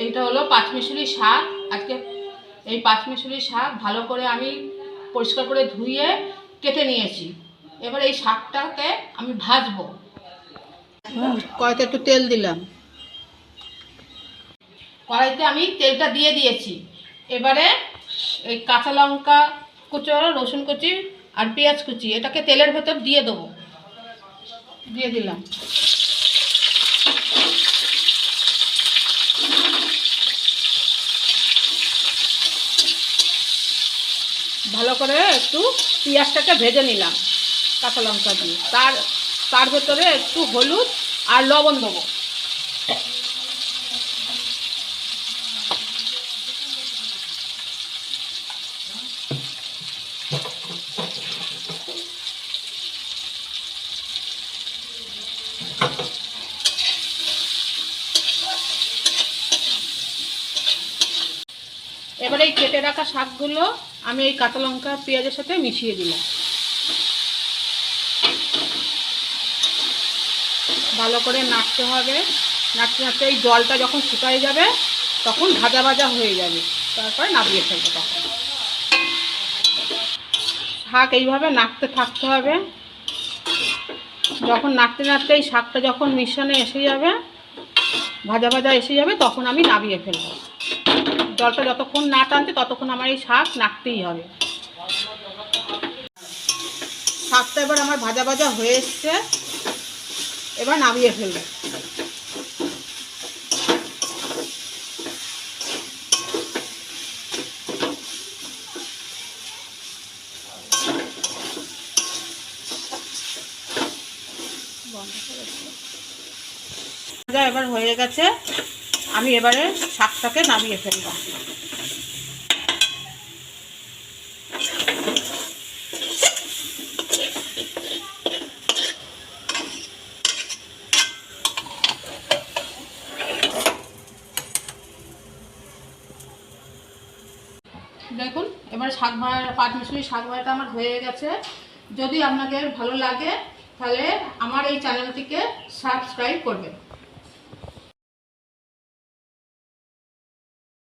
এইটা হলো পাঁচমিশালি শাক। আজকে এই পাঁচমিশালি শাক ভালো করে আমি পরিষ্কার করে ধুয়ে কেটে নিয়েছি। এবার এই শাকটাকে আমি ভাজবো। কড়াইতে একটু তেল দিলাম, কড়াইতে আমি তেলটা দিয়ে দিয়েছি। এবারে এই কাঁচা লঙ্কা কুচো, রসুন কুচি আর পেঁয়াজ কুচি এটাকে তেলের ভেতর দিয়ে দেবো। দিয়ে দিলাম। ভালো করে একটু পেঁয়াজটাকে ভেজে নিলাম কাঁচা লঙ্কা দিয়ে। তার ভেতরে একটু হলুদ আর লবণ দেবো। এবারে এই কেটে রাখা শাকগুলো আমি এই কাঁচা লঙ্কা পেঁয়াজের সাথে মিশিয়ে দিলাম। ভালো করে নাড়তে হবে। নাড়তে নাড়তে এই জলটা যখন শুকায় যাবে তখন ভাজা ভাজা হয়ে যাবে, তারপরে নামিয়ে ফেলবো। তখন শাক এইভাবে নাড়তে থাকতে হবে। যখন নাড়তে নাড়তে এই শাকটা যখন মিশ্রণে এসে যাবে, ভাজা ভাজা এসে যাবে, তখন আমি নামিয়ে ফেলবো। জলটা যতক্ষণ না টানছে ততক্ষণ আমার এই শাক নাড়তেই হবে। শাকটা এবার আমার ভাজা ভাজা হয়ে এসছে, এবার নামিয়ে ফেলবো। এবার হয়ে গেছে, আমি এবারে শাকটাকে নামিয়ে ফেলবো। দেখুন এবার পাঁচমিশালি শাক ভাজাটা আমার হয়ে গেছে। যদি আপনাদের ভালো লাগে তাহলে আমার এই চ্যানেলটিকে সাবস্ক্রাইব করবেন।